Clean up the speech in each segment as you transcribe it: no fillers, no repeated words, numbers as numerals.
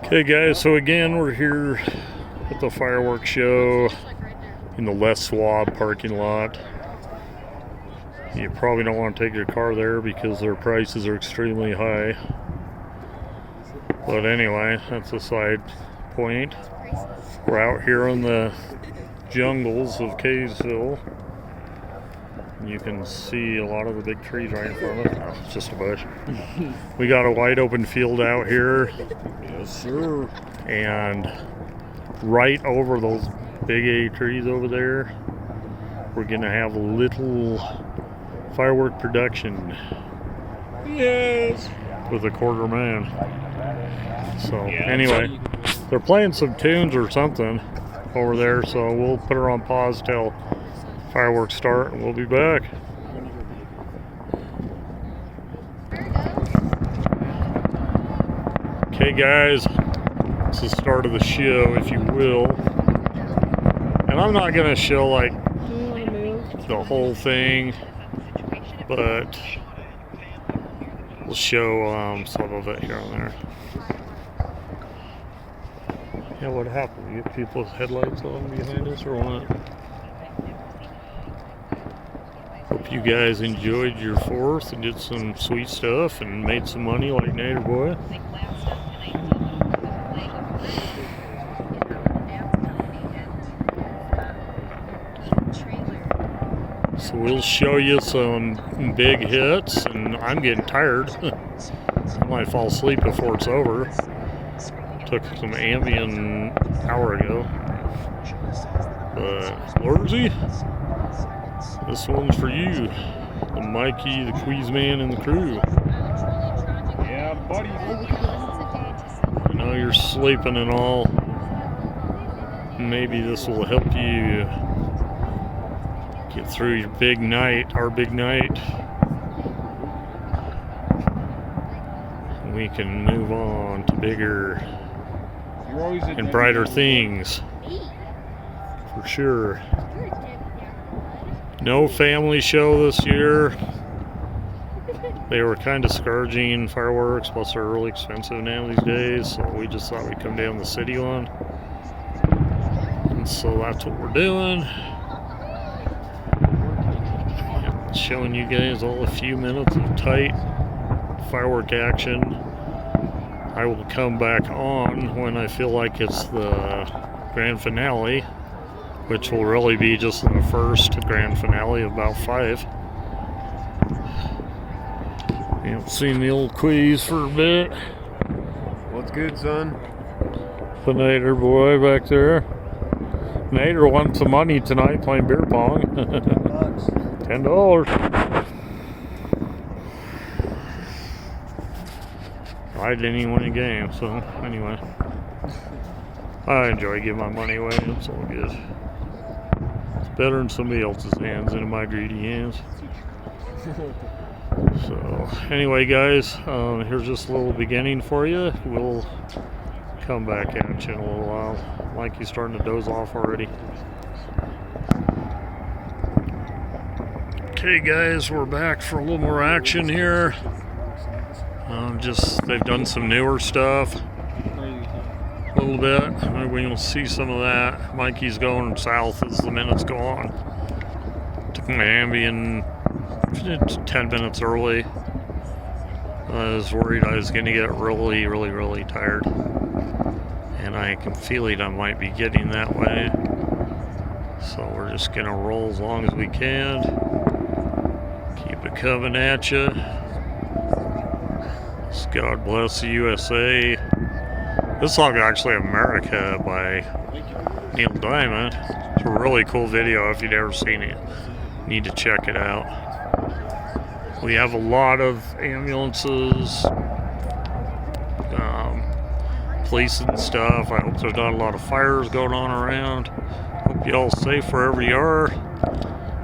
Okay guys, so again we're here at the fireworks show in the Les Schwab parking lot. You probably don't want to take your car there because their prices are extremely high. But anyway, that's a side point. We're out here in the jungles of Kaysville. You can see a lot of the big trees right in front of us. Oh, it's just a bush. We got a wide open field out here. Yes, sir. And right over those big A trees over there, we're gonna have a little firework production. Yes. With a quarter man. So anyway, they're playing some tunes or something over there, so we'll put her on pause till fireworks start and we'll be back. Okay guys, it's the start of the show, if you will. And I'm not gonna show like the whole thing, but we'll show some of it here and there. Yeah, what happened? You get people's headlights on behind us or what? Hope you guys enjoyed your 4th and did some sweet stuff and made some money like Nader Boy. So we'll show you some big hits, and I'm getting tired. I might fall asleep before it's over. Took some Ambien an hour ago. But Lorzy, this one's for you. The Mikey, the Queezman, and the crew. Yeah, buddy. I know you're sleeping and all. Maybe this will help you get through your big night, our big night. We can move on to bigger and brighter things. For sure. No family show this year. They were kind of scourging fireworks, plus they're really expensive now these days, so we just thought we'd come down the city one. And so that's what we're doing. Showing you guys all a few minutes of tight firework action. I will come back on when I feel like it's the grand finale, which will really be just the first grand finale of about 5. You haven't seen the old Queez for a bit. What's good, son? The Nader boy back there. Nader won some money tonight playing beer pong. $10. I didn't even win a game, so anyway. I enjoy giving my money away, it's all good. It's better in somebody else's hands than in my greedy hands. So anyway guys, here's just a little beginning for you. We'll come back at you in a little while. Mikey's starting to doze off already. Okay guys, we're back for a little more action here. They've done some newer stuff a little bit. We're going to see some of that. Mikey's going south as the minutes go on. Took my Ambien 10 minutes early. I was worried I was going to get really tired. And I can feel it, I might be getting that way. So we're just going to roll as long as we can. Keep it coming at you. God Bless the USA. This song is actually America by Neil Diamond. It's a really cool video if you've never seen it. You need to check it out. We have a lot of ambulances, police and stuff. I hope there's not a lot of fires going on around. Hope you all safe wherever you are.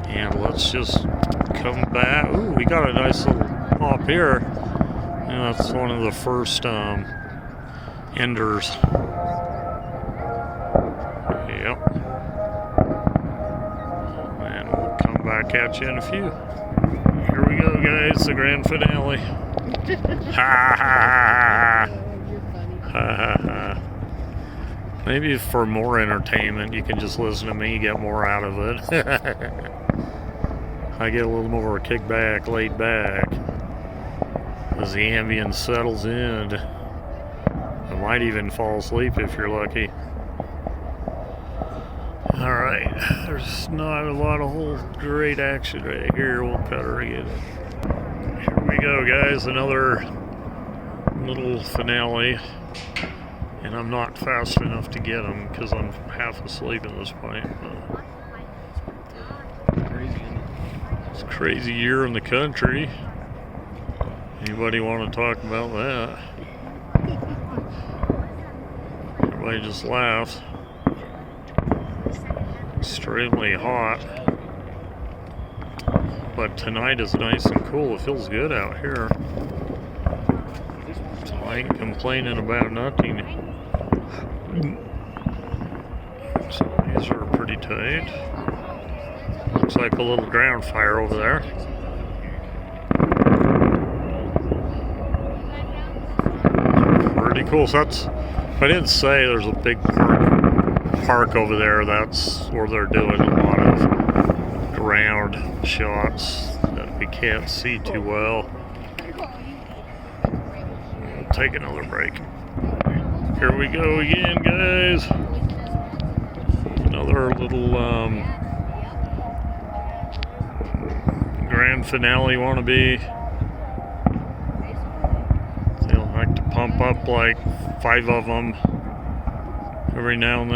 And let's just come back. Ooh, we got a nice little pop here. And that's one of the first enders. Yep. And we'll come back at you in a few. Here we go, guys. The grand finale. Ha ha ha ha. Maybe for more entertainment, you can just listen to me get more out of it. I get a little more kickback, laid back as the Ambien settles in. I might even fall asleep if you're lucky. Alright, there's not a lot of whole great action right here. We'll cut her again. Here we go, guys. Another little finale. And I'm not fast enough to get them because I'm half asleep at this point. It's a crazy year in the country. Anybody want to talk about that? Everybody just laughs. Extremely hot. But tonight is nice and cool. It feels good out here. So I ain't complaining about nothing. So these are pretty tight. Looks like a little ground fire over there. Pretty cool. So that's, I didn't say there's a big park over there. That's where they're doing a lot of ground shots that we can't see too well. We'll take another break. Here we go again, guys. Another little grand finale wannabe. They like to pump up like 5 of them every now and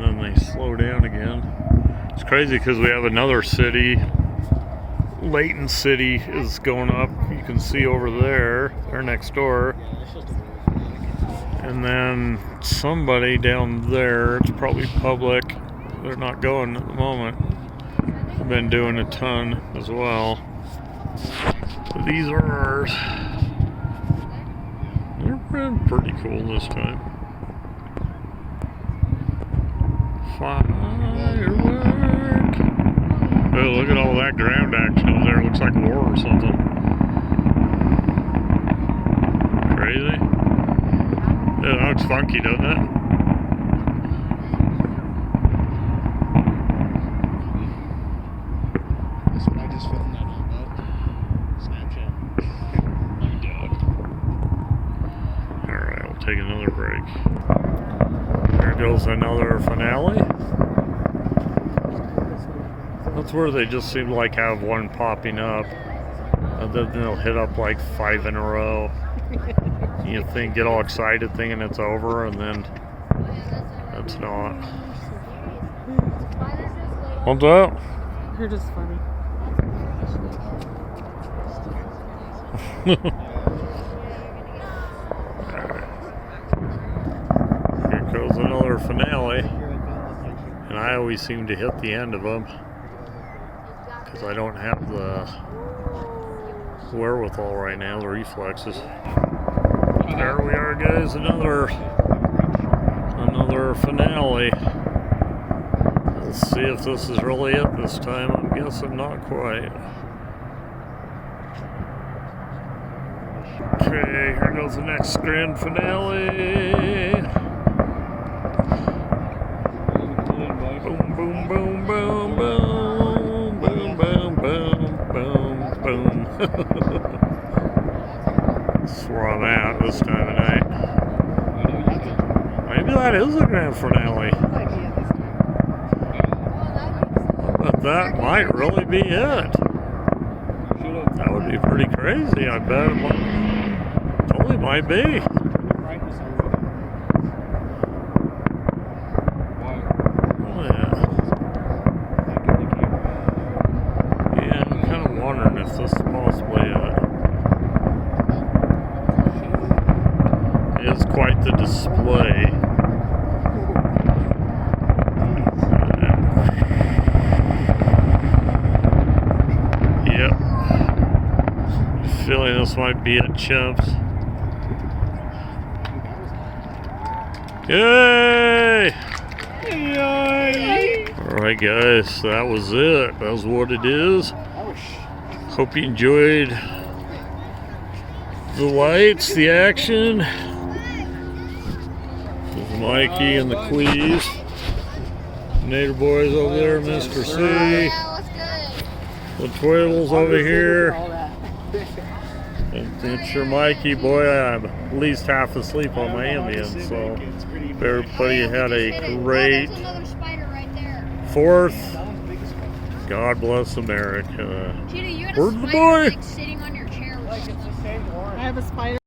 then they slow down again. It's crazy because we have another city. Layton City is going up. You can see over there. They're next door. And then somebody down there, it's probably public. They're not going at the moment. I've been doing a ton as well. But these are ours. They're pretty cool this time. Firework. Oh, look at all that ground action over there. It looks like war or something. Crazy. Yeah, that looks funky, doesn't it? I just filmed that on Snapchat. Alright, we'll take another break. There goes another finale. That's where they just seem to like have one popping up. And then they'll hit up like 5 in a row. You think, get all excited thinking it's over, and then it's not. What's up? You're just funny. Alright. Here goes another finale. And I always seem to hit the end of them because I don't have the wherewithal right now, the reflexes. There we are, guys. Another finale. Let's see if this is really it this time. I'm guessing not quite. Okay, here goes the next grand finale. Boom, boom, boom, boom, boom, boom, boom, boom, boom, boom. That's where I'm at this time of night. Maybe that is the grand finale. But that might really be it. That would be pretty crazy. I bet it totally might be. Oh yeah. Yeah, I'm kind of wondering if this is possibly it. It is quite the display. Feeling this might be it, chumps. Yay! Yay! Alright, guys, that was it. That was what it is. Hope you enjoyed The lights, the action. There's Mikey and the Quees. Nader boys over there, Mr. C. The Twibbles over here. And it's your Mikey, boy. I'm at least half asleep on my Ambien, so everybody had a great 4th. God bless America. Where's the boy? I have a spider.